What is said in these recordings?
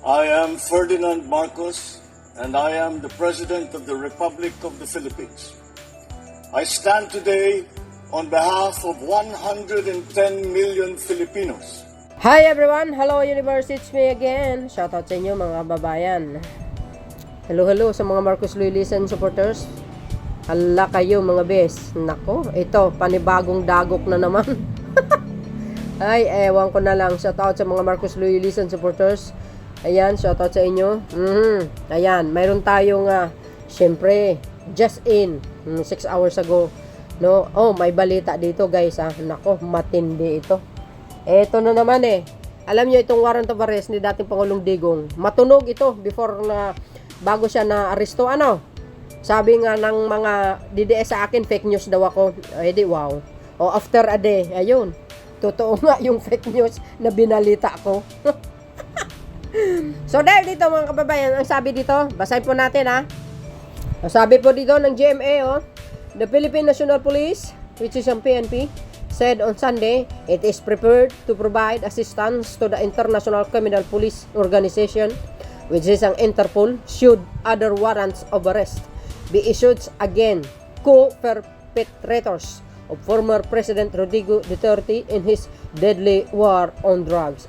I am Ferdinand Marcos, and I am the President of the Republic of the Philippines. I stand today on behalf of 110 million Filipinos. Hi everyone! Hello Universe! It's me again! Shoutout sa inyo mga kababayan. Hello sa mga Marcos Luilisan supporters. Hala kayo mga bes. Nako, ito, panibagong dagok na naman. Ay, ewan ko na lang. Shoutout sa mga Marcos Luilisan supporters. Ayan, shoutout sa inyo. Ayan, mayroon tayong syempre, just in 6 hours ago. No? Oh, may balita dito guys. Nako, matindi ito. Eto na naman Alam nyo itong warrant of arrest ni dating Pangulong Digong. Matunog ito before na bago siya na aresto. Sabi nga ng mga DDS sa akin, fake news daw ako. Di wow. O after a day, ayun. Totoo nga yung fake news na binalita ko. So dahil dito mga kababayan, ang sabi dito, basahin po natin Ang sabi po dito ng GMA, the Philippine National Police, which is ang PNP, said on Sunday, it is prepared to provide assistance to the International Criminal Police Organization, which is ang Interpol, should other warrants of arrest be issued against co-perpetrators of former President Rodrigo Duterte in his deadly war on drugs.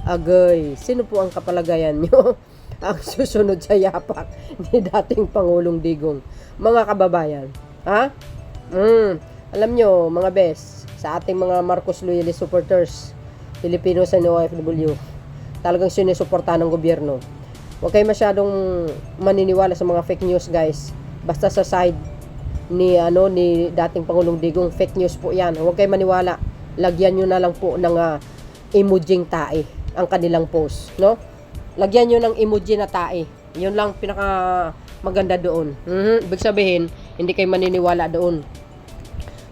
Agay, sino po ang kapalagayan nyo ang susunod sa yapak ni dating Pangulong Digong? Mga kababayan, alam nyo mga bes, sa ating mga Marcos Loyalist supporters, Filipinos and OFW, talagang sinusuporta ng gobyerno. Huwag kayo masyadong maniniwala sa mga fake news guys. Basta sa side ni dating Pangulong Digong, fake news po yan. Huwag kayo maniwala. Lagyan nyo na lang po ng emojing tae ang kanilang post, no? Lagyan nyo ng emoji na tae. Yun lang pinaka maganda doon. Ibig sabihin, hindi kayo maniniwala doon.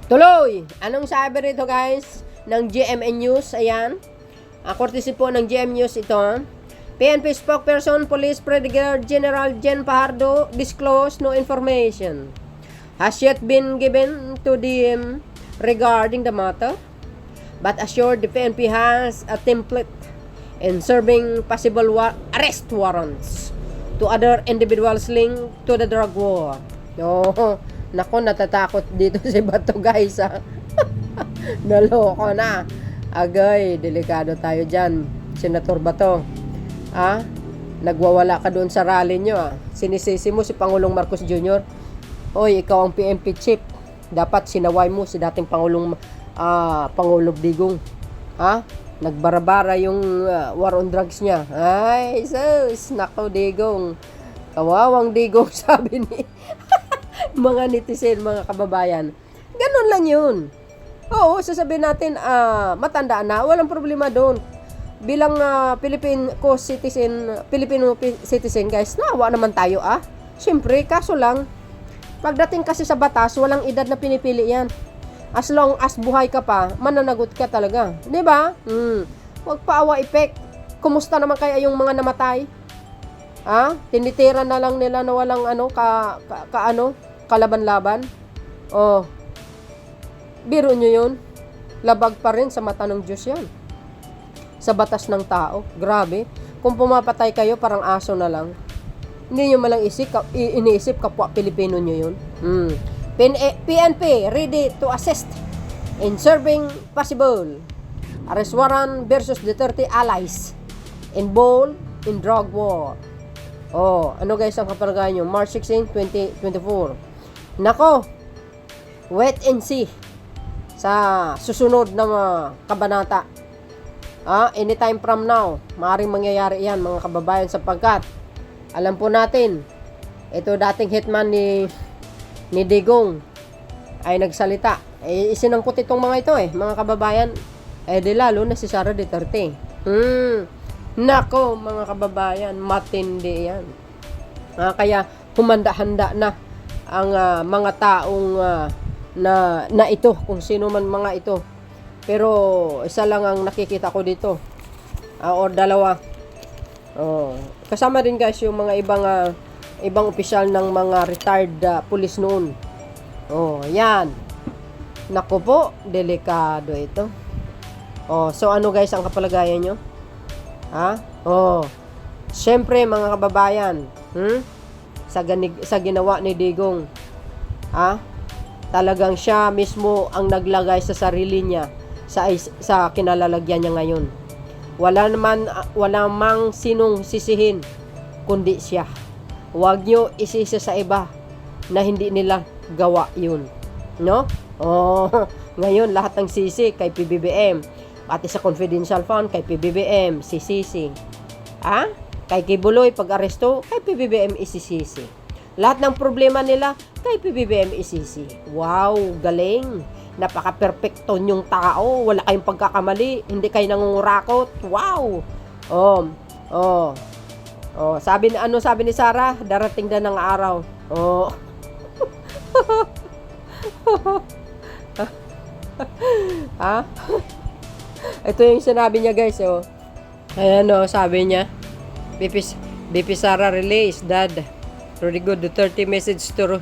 Tuloy! Anong sabi rito guys ng GMA News? Ayan. Courtesy po ng GM News ito. PNP spokesperson Police Brigadier General Jen Pajardo disclosed no information has yet been given to them regarding the matter, but assured the PNP has a template in serving possible arrest warrants to other individuals linked to the drug war. Nako, natatakot dito si Bato guys Naloko na. Agay, delikado tayo dyan, Senator Bato. Nagwawala ka doon sa rally nyo Sinisisi mo si Pangulong Marcos Jr. Oy, ikaw ang PNP chief. Dapat sinaway mo si dating Pangulong Digong. Nagbarabara yung war on drugs niya. Ay, sus, nako Digong. Kawawang Digong, sabi ni mga netizen, mga kababayan. Ganun lang yun. Oo, sasabihin natin, matanda na, walang problema doon. Bilang Filipino citizen guys, nawa naman tayo Siyempre, kaso lang, pagdating kasi sa batas, walang edad na pinipili yan. As long as buhay ka pa, mananagot ka talaga. Diba? Huwag pa awa effect. Kumusta naman kaya yung mga namatay? Tinitira na lang nila na walang kalaban-laban. Biro nyo yun. Labag pa rin sa mata ng Diyos yan. Sa batas ng tao. Grabe. Kung pumapatay kayo, parang aso na lang. Hindi nyo malang iniisip kapwa Pilipino nyo yun. PNP ready to assist in serving possible arrest warrant versus Duterte allies involved in drug war. Ano guys ang kapalagayan nyo? March 16, 2024. Nako, wait and see sa susunod na kabanata. Anytime from now, maaaring mangyayari yan mga kababayan, sapagkat alam po natin, ito dating hitman ni Digong ay nagsalita. Isinangkot itong mga ito mga kababayan. Di lalo na si Sara Duterte. Nako mga kababayan, matindi yan. Kaya humanda-handa na ang mga taong na ito, kung sino man mga ito. Pero isa lang ang nakikita ko dito. O dalawa. Kasama din guys yung mga ibang opisyal ng mga retired police noon. Yan. Naku po, delikado ito. So ano guys ang kapalagayan nyo? Oh, syempre mga kababayan, sa ginawa ni Digong, talagang siya mismo ang naglagay sa sarili niya sa kinalalagyan niya ngayon. Wala mang sinong sisihin kundi siya. Huwag nyo isisi sa iba na hindi nila gawa yun. No? Oh, ngayon lahat ng sisi kay PBBM. Pati sa confidential fund kay PBBM sisisi. Kay Kibuloy pag-aresto kay PBBM isisisi. Lahat ng problema nila kay PBBM isisi. Wow, galing. Napaka-perfecto yung tao. Wala kayong pagkakamali. Hindi kayo nangungurakot. Wow. Sabi ni Sarah, darating na ng araw. Ito yung sinabi niya, guys. Ayan, sabi niya, BP Sara release Dad Rodrigo Duterte message to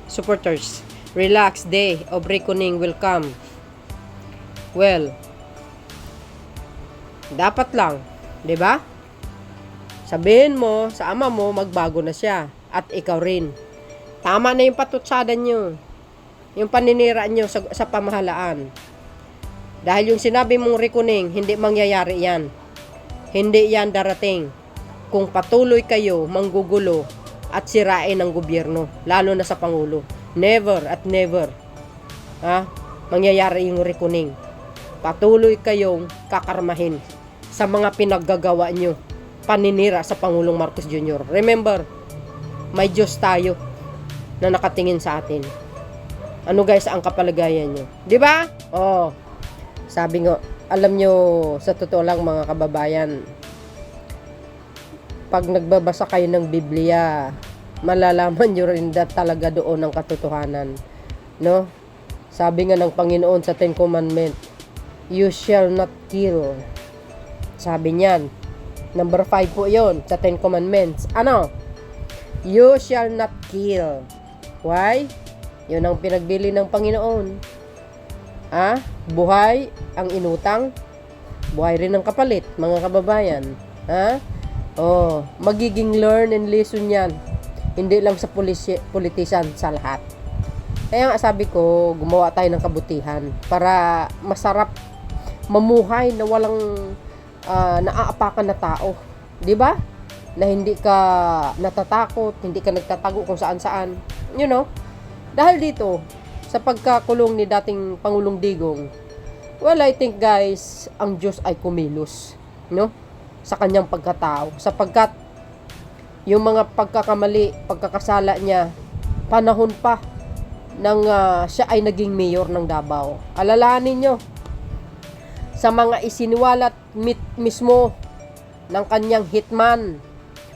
supporters. Relax, day of reckoning will come. Well, dapat lang, 'di ba? Sabihin mo sa ama mo magbago na siya at ikaw rin. Tama na yung patutsada nyo. Yung paninira nyo sa pamahalaan. Dahil yung sinabi mong reckoning, hindi mangyayari yan. Hindi yan darating. Kung patuloy kayo manggugulo at sirain ang gobyerno, lalo na sa Pangulo. Never at never mangyayari yung reckoning. Patuloy kayong kakarmahin sa mga pinaggagawa nyo. Paninira sa Pangulong Marcos Jr. Remember, may Diyos tayo na nakatingin sa atin. Ano guys ang kapalagayan nyo? Di ba? Sabi nga, alam nyo, sa totoo lang mga kababayan, pag nagbabasa kayo ng Biblia, malalaman nyo rin talaga doon ang katotohanan. No? Sabi nga ng Panginoon sa Ten Commandments, you shall not kill. Sabi niyan, number 5 po yon sa Ten Commandments. Ano? You shall not kill. Why? Yun ang pinagbili ng Panginoon. Buhay ang inutang, buhay rin ang kapalit, mga kababayan. Magiging learn and lesson yan. Hindi lang sa politician, sa lahat. Kaya nga sabi ko, gumawa tayo ng kabutihan para masarap mamuhay na walang naaapakan na tao. 'Di ba? Na hindi ka natatakot, hindi ka nagtatago kung saan-saan. You know? Dahil dito, sa pagkakulong ni dating Pangulong Digong, well, I think guys, ang Diyos ay kumilos, no? Sa kanyang pagkatao, sapagkat yung mga pagkakamali, pagkakasala niya, panahon pa nang siya ay naging mayor ng Davao. Alalahanin nyo, sa mga isiniwalat mismo ng kanyang hitman,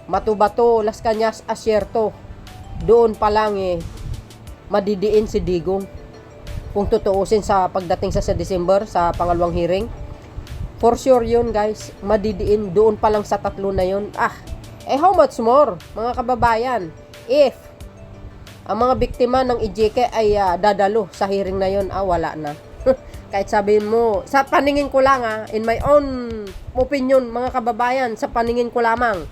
Matubato, Las Cañas, Asierto, doon pa lang madidiin si Digong. Kung tutuusin sa pagdating sa December, sa pangalawang hearing, for sure yun guys, madidiin doon pa lang sa tatlo na yun. How much more, mga kababayan, if ang mga biktima ng EJK ay dadalo sa hearing na yun, wala na. Kahit sabihin mo, sa paningin ko lang in my own opinion, mga kababayan, sa paningin ko lamang.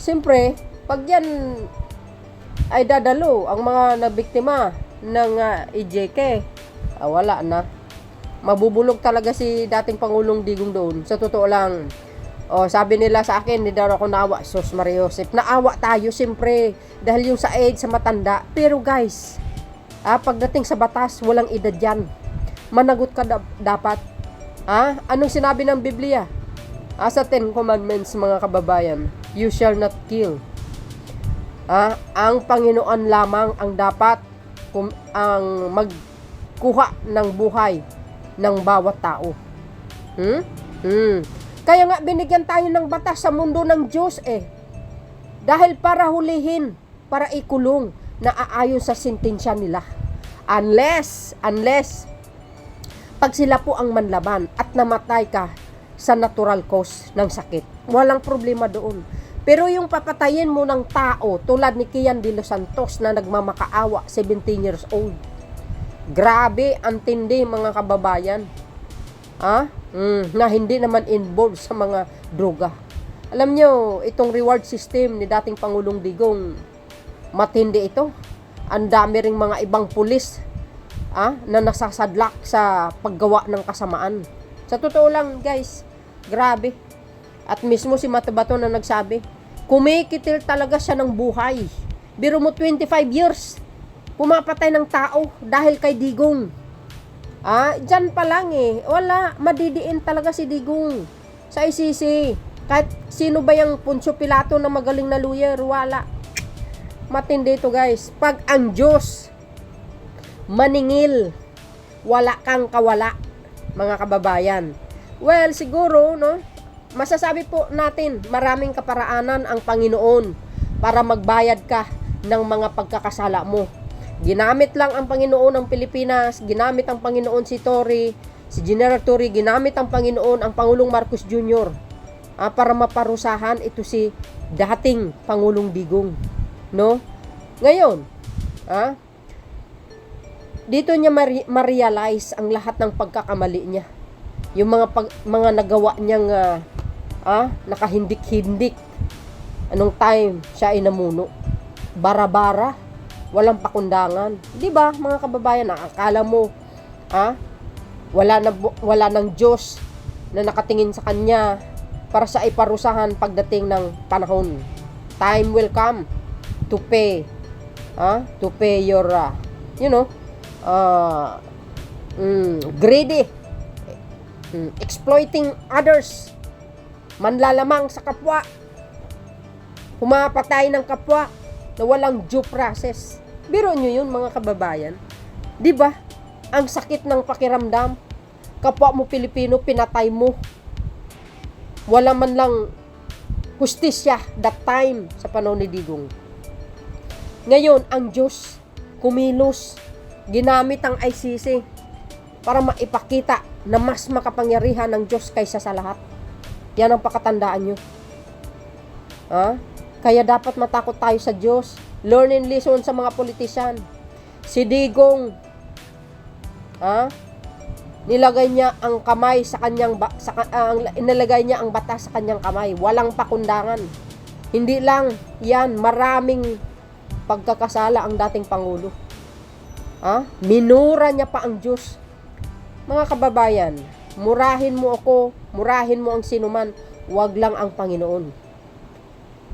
Siyempre, pag yan ay dadalo ang mga nabiktima ng EJK, wala na. Mabubulog talaga si dating Pangulong Digong doon. Sa totoo lang, sabi nila sa akin, hindi daw ako naawa. Sus Maria Josep, naawa tayo siyempre dahil yung sa age, sa matanda. Pero guys, pagdating sa batas, walang edad yan. Managot ka dapat. Anong sinabi ng Biblia? Sa Ten Commandments, mga kababayan, you shall not kill. Ang Panginoon lamang ang dapat ang magkuha ng buhay ng bawat tao. Kaya nga binigyan tayo ng batas sa mundo ng Diyos dahil para hulihin, para ikulong na aayon sa sentensya nila. Unless pag sila po ang manlaban at namatay ka sa natural cause ng sakit, walang problema doon. Pero yung papatayin mo ng tao tulad ni Kian de los Santos na nagmamakaawa, 17 years old. Grabe, ang tindi mga kababayan. Na hindi naman involved sa mga droga. Alam nyo, itong reward system ni dating Pangulong Digong, matindi ito. Ang dami ring mga ibang pulis na nasasadlak sa paggawa ng kasamaan. Sa totoo lang guys, grabe. At mismo si Matabato na nagsabi, kumikitil talaga siya ng buhay. Biro mo 25 years, pumapatay ng tao dahil kay Digong. Dyan pa lang wala, madidiin talaga si Digong sa ICC. Kahit sino ba yung Poncio Pilato na magaling na lawyer, wala. Matindi ito guys. Pag ang Diyos maningil, wala kang kawala, mga kababayan. Well, siguro, no, masasabi po natin, maraming kaparaanan ang Panginoon para magbayad ka ng mga pagkakasala mo. Ginamit lang ang Panginoon ng Pilipinas, ginamit ang Panginoon si Tory, si General Tory, ginamit ang Panginoon ang Pangulong Marcos Jr. Para maparusahan ito si dating Pangulong Digong, no? Ngayon, dito niya ma-realize ang lahat ng pagkakamali niya. Yung mga nagawa niyang nakahindik-hindik anong time siya ay namuno. Bara-bara, walang pakundangan. 'Di ba, mga kababayan, akala mo wala nang Diyos na nakatingin sa kanya para sa iparusahan pagdating ng panahon. Time will come to pay your greedy, exploiting others, manlalamang sa kapwa, pumapatay ng kapwa na walang due process. Biro nyo yun, mga kababayan. 'Di ba? Ang sakit ng pakiramdam. Kapwa mo Pilipino, pinatay mo. Wala man lang hustisya that time sa panahon ni Digong. Ngayon, ang Diyos kumilos, ginamit ang ICC para maipakita na mas makapangyarihan ng Diyos kaysa sa lahat. Yan ang pakatandaan nyo. Kaya dapat matakot tayo sa Diyos. Learn and listen sa mga politician. Si Digong, nilagay niya ang kamay sa kanyang inilagay niya ang batas sa kanyang kamay. Walang pakundangan. Hindi lang yan, maraming pagkakasala ang dating Pangulo. Minura niya pa ang Diyos. Mga kababayan, murahin mo ako, murahin mo ang sinuman, wag lang ang Panginoon.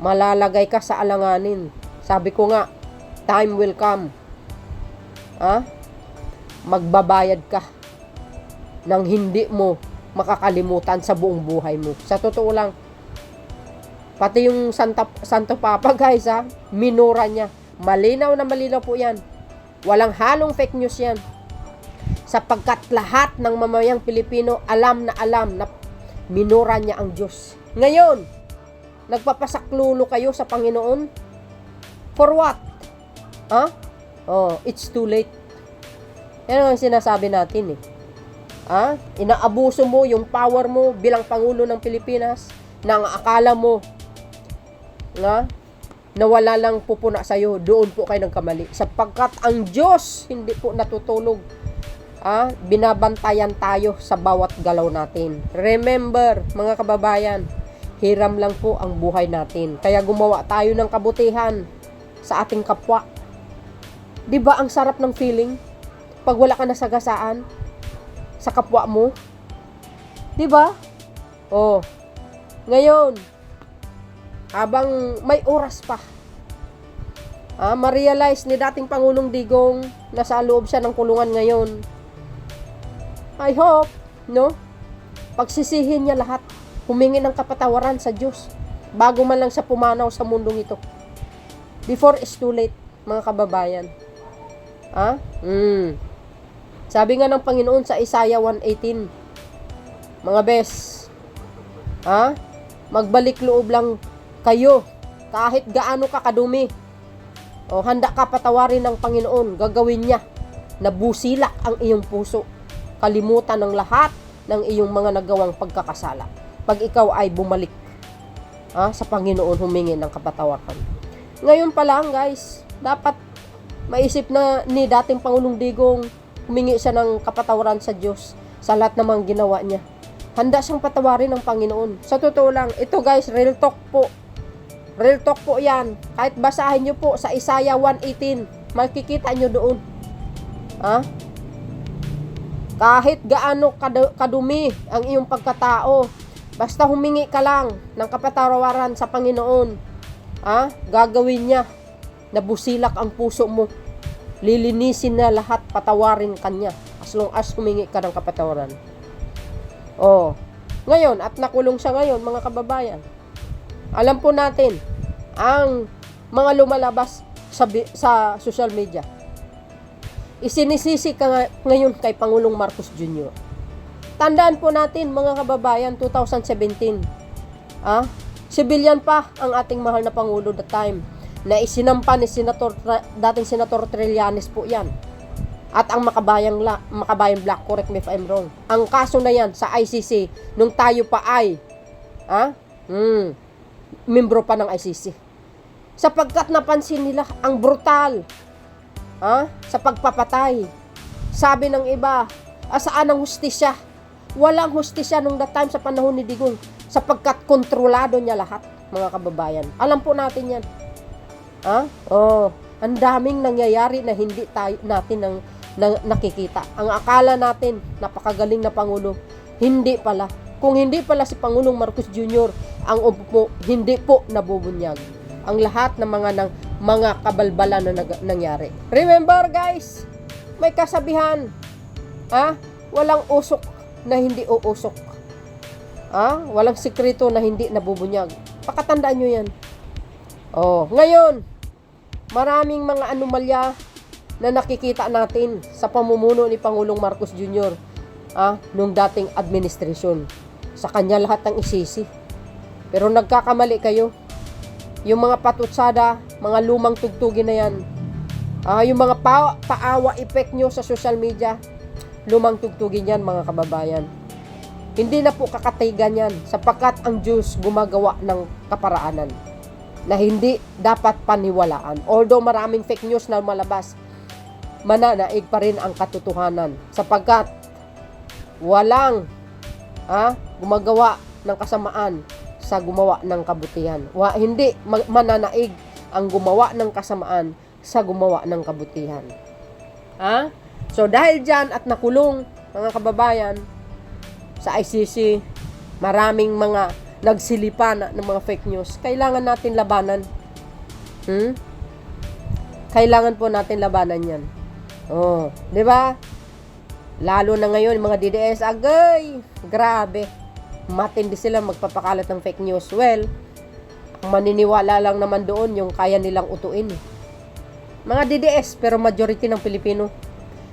Malalagay ka sa alanganin. Sabi ko nga, time will come. Magbabayad ka nang hindi mo makakalimutan sa buong buhay mo. Sa totoo lang, pati yung Santo Papa guys, minura niya. Malinaw na malinaw po yan. Walang halong fake news yan. Sapagkat lahat ng mamayang Pilipino alam na minura niya ang Diyos. Ngayon, nagpapasaklulo kayo sa Panginoon? For what? It's too late. Yan ang sinasabi natin Inaabuso mo yung power mo bilang Pangulo ng Pilipinas na ang akala mo na wala lang pupuna sa'yo, doon po kayo nagkamali. Sapagkat ang Diyos hindi po natutulog. Binabantayan tayo sa bawat galaw natin. Remember, mga kababayan, hiram lang po ang buhay natin. Kaya gumawa tayo ng kabutihan sa ating kapwa. 'Di ba ang sarap ng feeling pag wala ka nasagasaan sa kapwa mo? 'Di ba? Ngayon, habang may oras pa, ma-realize ni dating Pangulong Digong na sa loob siya ng kulungan ngayon. I hope, pagsisihin niya lahat, humingi ng kapatawaran sa Diyos bago man lang siya pumanaw sa mundong ito. Before it's too late, mga kababayan. Sabi nga ng Panginoon sa Isaiah 1:18, mga bes, magbalik loob lang kayo kahit gaano ka kadumi. Handa ka patawarin ng Panginoon, gagawin niya na busilak ang iyong puso. Kalimutan ng lahat ng iyong mga nagawang pagkakasala. Pag ikaw ay bumalik sa Panginoon, humingi ng kapatawaran. Ngayon pa lang guys, dapat maisip na ni dating Pangulong Digong, humingi siya ng kapatawaran sa Diyos sa lahat ng mga ginawa niya. handa siyang patawarin ng Panginoon. Sa totoo lang, ito guys, real talk po. Real talk po yan. Kahit basahin nyo po sa Isaiah 1:18, makikita nyo doon. Ha? Kahit gaano kadumi ang iyong pagkatao, basta humingi ka lang ng kapatawaran sa Panginoon, gagawin niya. Nabusilak ang puso mo. Lilinisin na lahat, patawarin kanya. As long as humingi ka ng kapatawaran. Ngayon, at nakulong siya ngayon, mga kababayan. Alam po natin, ang mga lumalabas sa social media, isinisisi ka ngayon kay Pangulong Marcos Jr. Tandaan po natin, mga kababayan, 2017, civilian pa ang ating mahal na Pangulo that time, na isinampa ni dating Senator Trillanes po yan. At ang Makabayan Black, correct me if I'm wrong. Ang kaso na yan sa ICC, nung tayo pa ay, membro pa ng ICC. Sapagkat napansin nila ang brutal, sa pagpapatay. Sabi ng iba, saan ang hustisya? Walang hustisya nung that time sa panahon ni Digong, sapagkat kontrolado niya lahat, mga kababayan. Alam po natin yan. Ang daming nangyayari na hindi natin nakikita. Ang akala natin, napakagaling na Pangulo, hindi pala. Kung hindi pala si Pangulong Marcos Jr. ang upo, hindi po nabubunyag ang lahat ng mga kabalbalan na nangyari. Remember guys, may kasabihan, walang usok na hindi uusok. Walang sikreto na hindi nabubunyag. Pakatandaan nyo yan. Ngayon, maraming mga anomalya na nakikita natin sa pamumuno ni Pangulong Marcos Jr. Nung dating administrasyon. Sa kanya lahat ng isisi. Pero nagkakamali kayo. Yung mga patutsada, mga lumang tugtugin na yan, yung mga paawa effect nyo sa social media, lumang tugtugin yan, mga kababayan. Hindi na po kakatigan yan, sapagkat ang Diyos gumagawa ng kaparaanan na hindi dapat paniwalaan. Although maraming fake news na malabas, mananaig pa rin ang katotohanan, sapagkat walang gumagawa ng kasamaan sa gumawa ng kabutihan. Hindi mananaig ang gumawa ng kasamaan sa gumawa ng kabutihan. So dahil dyan at nakulong, mga kababayan, sa ICC, maraming mga nagsilipan ng mga fake news. Kailangan natin labanan. Kailangan po natin labanan yan. Di ba? Lalo na ngayon, mga DDS, agay, grabe. Matindi sila magpapakalat ng fake news. Well, ang maniniwala lang naman doon yung kaya nilang utuin. Mga DDS, pero majority ng Pilipino,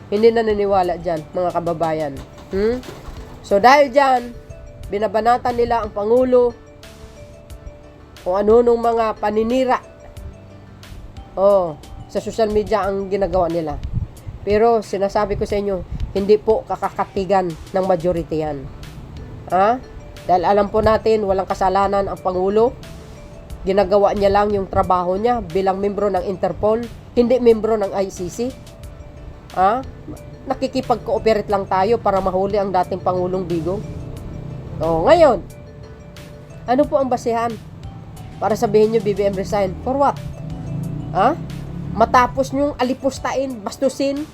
hindi na naniniwala dyan, mga kababayan. So dahil dyan, binabanatan nila ang Pangulo, kung ano nung mga paninira. Sa social media ang ginagawa nila. Pero sinasabi ko sa inyo, hindi po kakakatigan ng majority yan. Dahil alam po natin, walang kasalanan ang Pangulo. Ginagawa niya lang yung trabaho niya bilang membro ng Interpol, hindi membro ng ICC. Nakikipag-cooperate lang tayo para mahuli ang dating Pangulong Digong. Ngayon, ano po ang basehan para sabihin nyo BBM resign? For what? Matapos nyong alipustain, bastusin,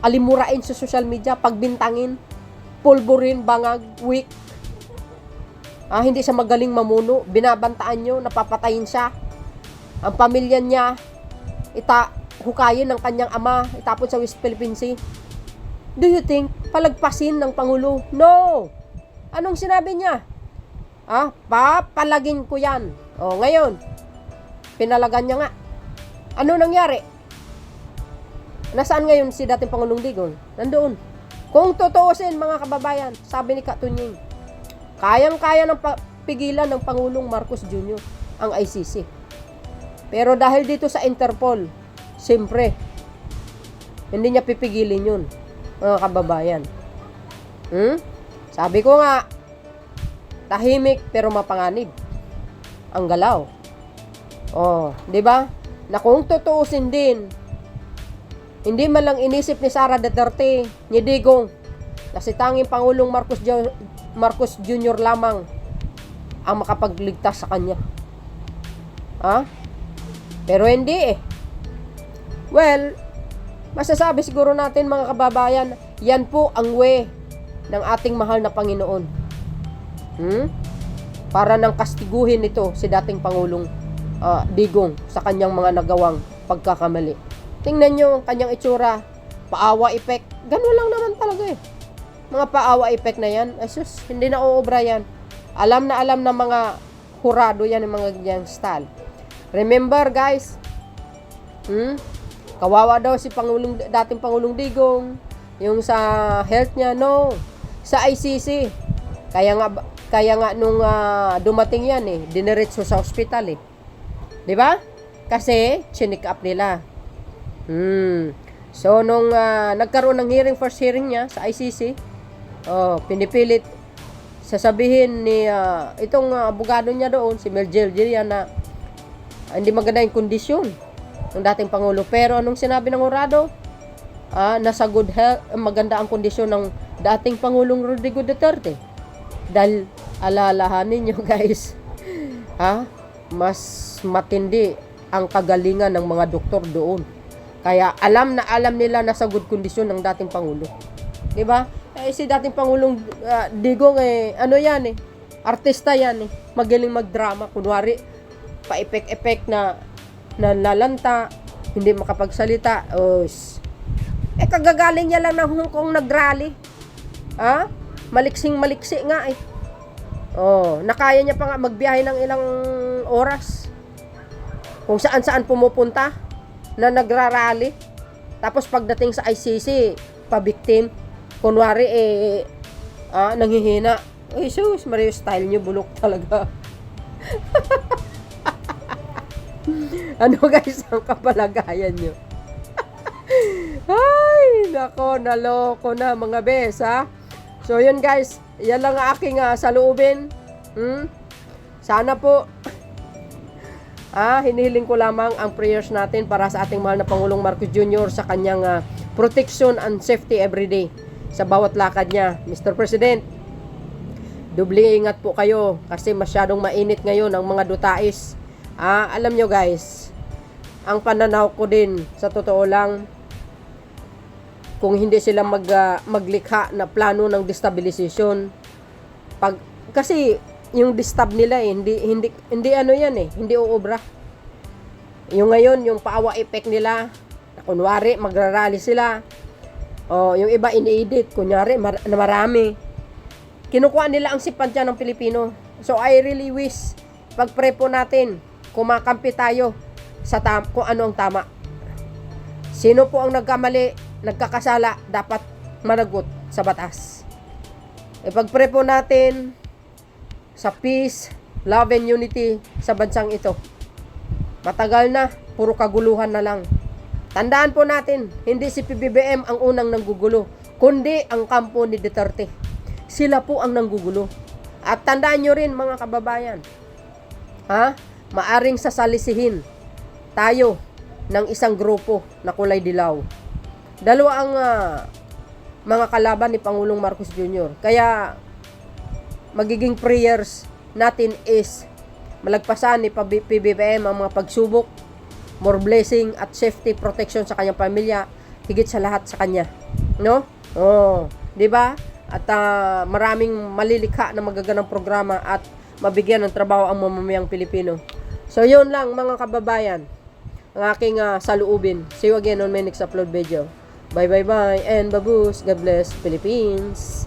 alimurain sa social media, pagbintangin, pulburin, bangag, weak. Hindi siya magaling mamuno, binabantaan nyo, napapatayin siya. Ang pamilya niya, hukayin ng kanyang ama, itapon sa West Philippine Sea. Do you think palagpasin ng Pangulo? No! Anong sinabi niya? Papalagin ko yan. Ngayon, pinalagan niya nga. Ano nangyari? Nasaan ngayon si dating Pangulong Digong? Nandoon. Kung tutuusin, mga kababayan, sabi ni Katunying, kayang-kaya ng pigilan ng Pangulong Marcos Jr. ang ICC. Pero dahil dito sa Interpol, siyempre, hindi niya pipigilin yun, mga kababayan. Sabi ko nga, tahimik pero mapanganib ang galaw. Di ba? Na kung tutuusin din, hindi man lang inisip ni Sara Duterte, ni Digong, na si tanging Pangulong Marcos Marcos Jr. lamang ang makapagligtas sa kanya. Pero hindi eh. Well, masasabi siguro natin mga kababayan, yan po ang way ng ating mahal na Panginoon. Para nang kastiguhin ito si dating Pangulong Digong sa kanyang mga nagawang pagkakamali. Tingnan nyo ang kanyang itsura, paawa effect. Ganun lang naman talaga eh. Mga paawa effect na yan, asus, hindi na uobra yan. Alam na mga hurado yan, yung mga ganyang style. Remember guys, kawawa daw si dating Pangulong Digong, yung sa health niya, no, sa ICC. Kaya nga nung dumating yan eh, diniretso sa ospital eh. 'Di ba? Kasi chinik up nila. So nung nagkaroon ng first hearing niya sa ICC, pinipilit sasabihin ni itong abogado niya doon, si Mergel Gillian, na hindi maganda yung kondisyon ng dating Pangulo. Pero anong sinabi ng hurado? Nasa good health, maganda ang kondisyon ng dating Pangulong Rodrigo Duterte. Dahil alalahanin nyo guys, mas matindi ang kagalingan ng mga doktor doon. Kaya alam nila nasa good kondisyon ng dating Pangulo. Diba? Si dating Pangulong Digong ano yan eh, artista yan eh, magaling magdrama. Kunwari pa-epek-epek na lalanta, hindi makapagsalita. Kagagaling niya lang ng Hong Kong nag-rally. Maliksing-maliksi nga eh. Nakaya niya pa nga magbiyahe ng ilang oras. Kung saan-saan pumupunta na nagrarally. Tapos pagdating sa ICC, pa-victim. Kunwari nanghihina. Sus, Mario, style niyo bulok talaga. Ano guys ang kapalagayan niyo? Ay, nako, naloko na mga bes, So yun guys, yan lang ang aking saloobin. Sana po hinihiling ko lamang ang prayers natin para sa ating mahal na Pangulong Marcos Jr. sa kanyang protection and safety everyday sa bawat lakad niya. Mr. President, doble ingat po kayo kasi masyadong mainit ngayon ang mga dutais. Alam nyo guys, ang pananaw ko din sa totoo lang, kung hindi sila maglikha na plano ng destabilization, kasi yung distab nila hindi ano yan eh, hindi uobra. Yung ngayon, yung paawa effect nila, na kunwari magrarally sila, yung iba ini-edit, kunyari na marami, kinukuha nila ang simpansya ng Pilipino. So I really wish, pag-pray po natin, kumakampi tayo sa kung ano ang tama. Sino po ang nagkamali, nagkakasala, dapat managot sa batas. Ipag-pray po natin sa peace, love and unity sa bansang ito. Matagal na, puro kaguluhan na lang. Tandaan po natin, hindi si PBBM ang unang nanggugulo, kundi ang kampo ni Duterte. Sila po ang nanggugulo. At tandaan nyo rin mga kababayan, maaring sasalisihin tayo ng isang grupo na kulay dilaw. Dalawa ang mga kalaban ni Pangulong Marcos Jr. Kaya magiging prayers natin is malagpasan ni PBBM ang mga pagsubok, more blessing at safety protection sa kanyang pamilya, higit sa lahat sa kanya. No? 'Di ba? At maraming malilikha na magaganang programa at mabigyan ng trabaho ang mamamayang Pilipino. So yun lang mga kababayan, ang aking saloobin. See you again on my next upload video. Bye bye bye and babush. God bless Philippines.